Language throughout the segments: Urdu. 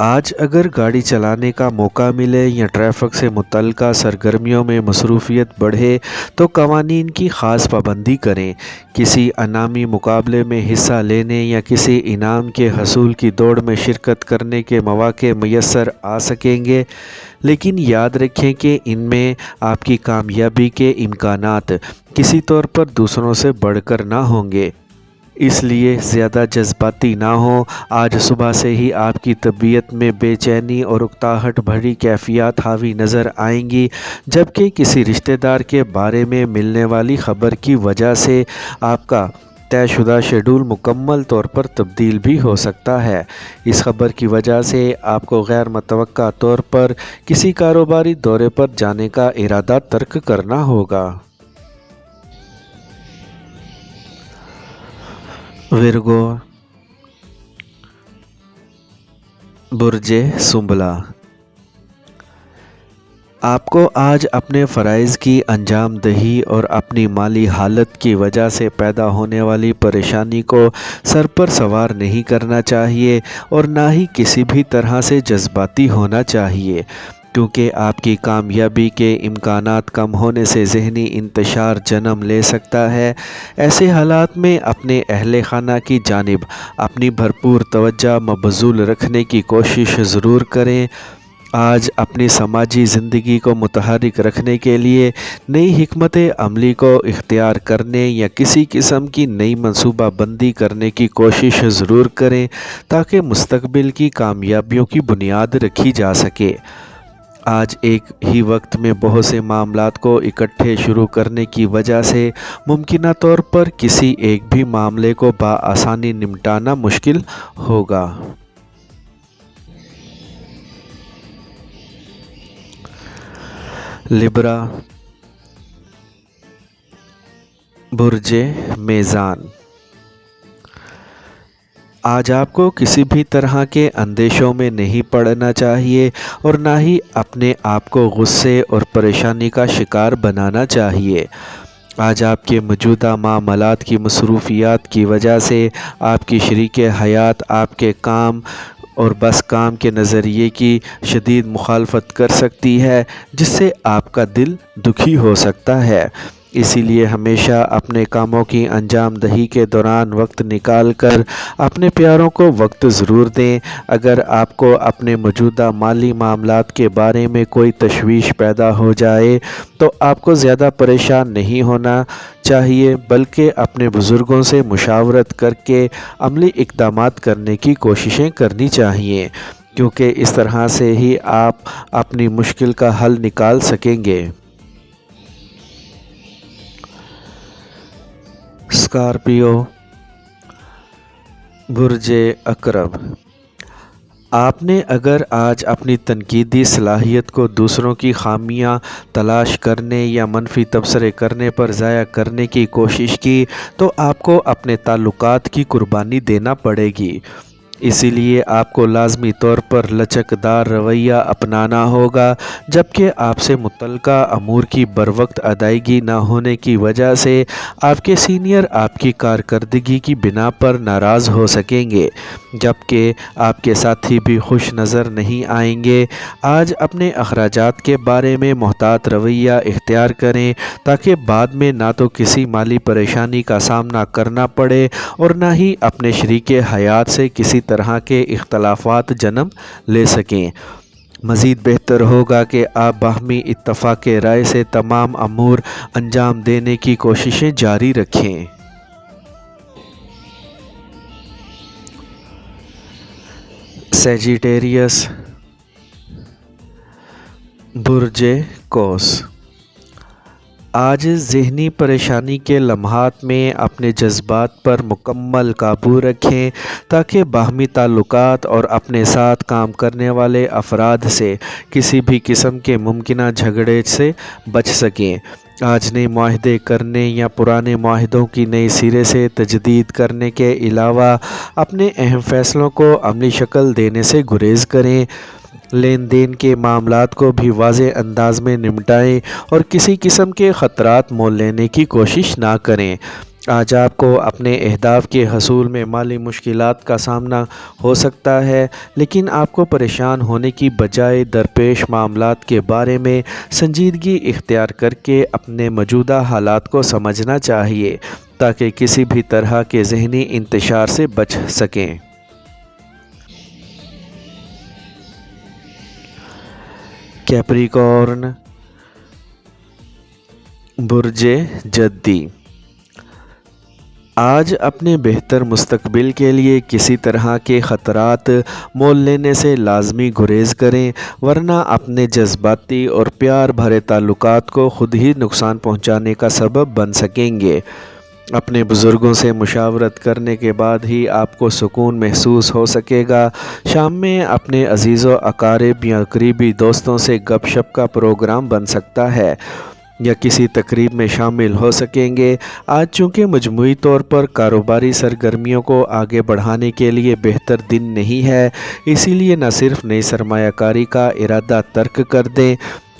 آج اگر گاڑی چلانے کا موقع ملے یا ٹریفک سے متعلقہ سرگرمیوں میں مصروفیت بڑھے تو قوانین کی خاص پابندی کریں۔ کسی انعامی مقابلے میں حصہ لینے یا کسی انعام کے حصول کی دوڑ میں شرکت کرنے کے مواقع میسر آ سکیں گے، لیکن یاد رکھیں کہ ان میں آپ کی کامیابی کے امکانات کسی طور پر دوسروں سے بڑھ کر نہ ہوں گے۔ اس لیے زیادہ جذباتی نہ ہوں۔ آج صبح سے ہی آپ کی طبیعت میں بے چینی اور اکتاہٹ بھری کیفیات حاوی نظر آئیں گی، جبکہ کسی رشتہ دار کے بارے میں ملنے والی خبر کی وجہ سے آپ کا طے شدہ شیڈول مکمل طور پر تبدیل بھی ہو سکتا ہے۔ اس خبر کی وجہ سے آپ کو غیر متوقع طور پر کسی کاروباری دورے پر جانے کا ارادہ ترک کرنا ہوگا۔ ورگو، برج سنبلہ، آپ کو آج اپنے فرائض کی انجام دہی اور اپنی مالی حالت کی وجہ سے پیدا ہونے والی پریشانی کو سر پر سوار نہیں کرنا چاہیے اور نہ ہی کسی بھی طرح سے جذباتی ہونا چاہیے، کیونکہ آپ کی کامیابی کے امکانات کم ہونے سے ذہنی انتشار جنم لے سکتا ہے۔ ایسے حالات میں اپنے اہل خانہ کی جانب اپنی بھرپور توجہ مبذول رکھنے کی کوشش ضرور کریں۔ آج اپنی سماجی زندگی کو متحرک رکھنے کے لیے نئی حکمت عملی کو اختیار کرنے یا کسی قسم کی نئی منصوبہ بندی کرنے کی کوشش ضرور کریں تاکہ مستقبل کی کامیابیوں کی بنیاد رکھی جا سکے۔ آج ایک ہی وقت میں بہت سے معاملات کو اکٹھے شروع کرنے کی وجہ سے ممکنہ طور پر کسی ایک بھی معاملے کو بآسانی نمٹانا مشکل ہوگا۔ لبرا، برج میزان، آج آپ کو کسی بھی طرح کے اندیشوں میں نہیں پڑنا چاہیے اور نہ ہی اپنے آپ کو غصے اور پریشانی کا شکار بنانا چاہیے۔ آج آپ کے موجودہ معاملات کی مصروفیات کی وجہ سے آپ کی شریک حیات آپ کے کام اور بس کام کے نظریے کی شدید مخالفت کر سکتی ہے، جس سے آپ کا دل دکھی ہو سکتا ہے۔ اسی لیے ہمیشہ اپنے کاموں کی انجام دہی کے دوران وقت نکال کر اپنے پیاروں کو وقت ضرور دیں۔ اگر آپ کو اپنے موجودہ مالی معاملات کے بارے میں کوئی تشویش پیدا ہو جائے تو آپ کو زیادہ پریشان نہیں ہونا چاہیے، بلکہ اپنے بزرگوں سے مشاورت کر کے عملی اقدامات کرنے کی کوششیں کرنی چاہیے، کیونکہ اس طرح سے ہی آپ اپنی مشکل کا حل نکال سکیں گے۔ اسکارپیو، برج عقرب، آپ نے اگر آج اپنی تنقیدی صلاحیت کو دوسروں کی خامیاں تلاش کرنے یا منفی تبصرے کرنے پر ضائع کرنے کی کوشش کی تو آپ کو اپنے تعلقات کی قربانی دینا پڑے گی۔ اسی لیے آپ کو لازمی طور پر لچک دار رویہ اپنانا ہوگا، جبکہ آپ سے متعلقہ امور کی بروقت ادائیگی نہ ہونے کی وجہ سے آپ کے سینئر آپ کی کارکردگی کی بنا پر ناراض ہو سکیں گے، جبکہ آپ کے ساتھی بھی خوش نظر نہیں آئیں گے۔ آج اپنے اخراجات کے بارے میں محتاط رویہ اختیار کریں تاکہ بعد میں نہ تو کسی مالی پریشانی کا سامنا کرنا پڑے اور نہ ہی اپنے شریک حیات سے کسی طرح کے اختلافات جنم لے سکیں۔ مزید بہتر ہوگا کہ آپ باہمی اتفاق رائے سے تمام امور انجام دینے کی کوششیں جاری رکھیں۔ سیجیٹیریس، برج قوس، آج ذہنی پریشانی کے لمحات میں اپنے جذبات پر مکمل قابو رکھیں تاکہ باہمی تعلقات اور اپنے ساتھ کام کرنے والے افراد سے کسی بھی قسم کے ممکنہ جھگڑے سے بچ سکیں۔ آج نئے معاہدے کرنے یا پرانے معاہدوں کی نئی سرے سے تجدید کرنے کے علاوہ اپنے اہم فیصلوں کو عملی شکل دینے سے گریز کریں۔ لین دین کے معاملات کو بھی واضح انداز میں نمٹائیں اور کسی قسم کے خطرات مول لینے کی کوشش نہ کریں۔ آج آپ کو اپنے اہداف کے حصول میں مالی مشکلات کا سامنا ہو سکتا ہے، لیکن آپ کو پریشان ہونے کی بجائے درپیش معاملات کے بارے میں سنجیدگی اختیار کر کے اپنے موجودہ حالات کو سمجھنا چاہیے تاکہ کسی بھی طرح کے ذہنی انتشار سے بچ سکیں۔ کیپریکارن، برج جدی، آج اپنے بہتر مستقبل کے لیے کسی طرح کے خطرات مول لینے سے لازمی گریز کریں، ورنہ اپنے جذباتی اور پیار بھرے تعلقات کو خود ہی نقصان پہنچانے کا سبب بن سکیں گے۔ اپنے بزرگوں سے مشاورت کرنے کے بعد ہی آپ کو سکون محسوس ہو سکے گا۔ شام میں اپنے عزیز و اقارب یا قریبی دوستوں سے گپ شپ کا پروگرام بن سکتا ہے یا کسی تقریب میں شامل ہو سکیں گے۔ آج چونکہ مجموعی طور پر کاروباری سرگرمیوں کو آگے بڑھانے کے لیے بہتر دن نہیں ہے، اسی لیے نہ صرف نئی سرمایہ کاری کا ارادہ ترک کر دیں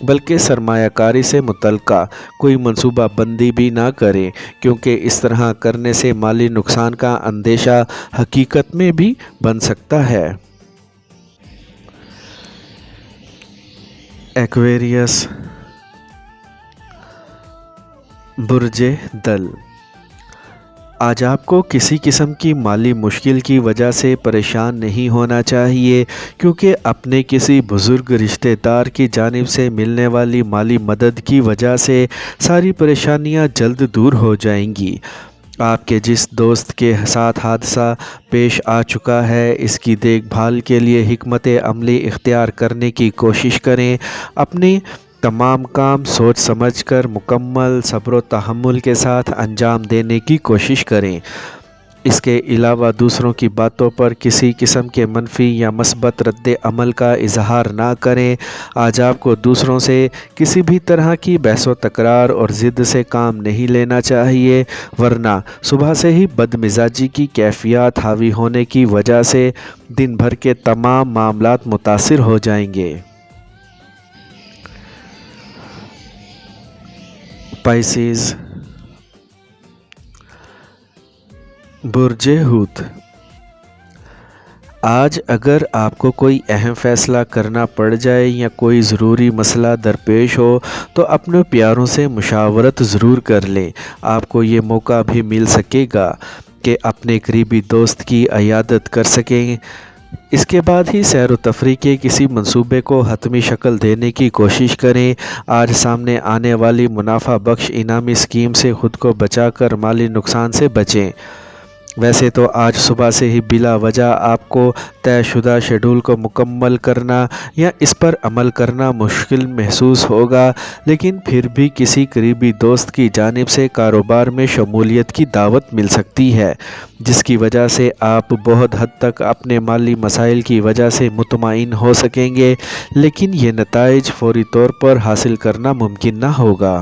بلکہ سرمایہ کاری سے متعلقہ کوئی منصوبہ بندی بھی نہ کریں، کیونکہ اس طرح کرنے سے مالی نقصان کا اندیشہ حقیقت میں بھی بن سکتا ہے۔ ایکویریس، برج دل، آج آپ کو کسی قسم کی مالی مشکل کی وجہ سے پریشان نہیں ہونا چاہیے، کیونکہ اپنے کسی بزرگ رشتہ دار کی جانب سے ملنے والی مالی مدد کی وجہ سے ساری پریشانیاں جلد دور ہو جائیں گی۔ آپ کے جس دوست کے ساتھ حادثہ پیش آ چکا ہے، اس کی دیکھ بھال کے لیے حکمت عملی اختیار کرنے کی کوشش کریں۔ اپنے تمام کام سوچ سمجھ کر مکمل صبر و تحمل کے ساتھ انجام دینے کی کوشش کریں۔ اس کے علاوہ دوسروں کی باتوں پر کسی قسم کے منفی یا مثبت رد عمل کا اظہار نہ کریں۔ آج آپ کو دوسروں سے کسی بھی طرح کی بحث و تکرار اور ضد سے کام نہیں لینا چاہیے، ورنہ صبح سے ہی بد مزاجی کی کیفیات حاوی ہونے کی وجہ سے دن بھر کے تمام معاملات متاثر ہو جائیں گے۔ پائسیز، برج حوت، آج اگر آپ کو کوئی اہم فیصلہ کرنا پڑ جائے یا کوئی ضروری مسئلہ درپیش ہو تو اپنے پیاروں سے مشاورت ضرور کر لیں۔ آپ کو یہ موقع بھی مل سکے گا کہ اپنے قریبی دوست کی عیادت کر سکیں۔ اس کے بعد ہی سیر و تفریح کے کسی منصوبے کو حتمی شکل دینے کی کوشش کریں۔ آج سامنے آنے والی منافع بخش انعامی اسکیم سے خود کو بچا کر مالی نقصان سے بچیں۔ ویسے تو آج صبح سے ہی بلا وجہ آپ کو طے شدہ شیڈول کو مکمل کرنا یا اس پر عمل کرنا مشکل محسوس ہوگا، لیکن پھر بھی کسی قریبی دوست کی جانب سے کاروبار میں شمولیت کی دعوت مل سکتی ہے، جس کی وجہ سے آپ بہت حد تک اپنے مالی مسائل کی وجہ سے مطمئن ہو سکیں گے، لیکن یہ نتائج فوری طور پر حاصل کرنا ممکن نہ ہوگا۔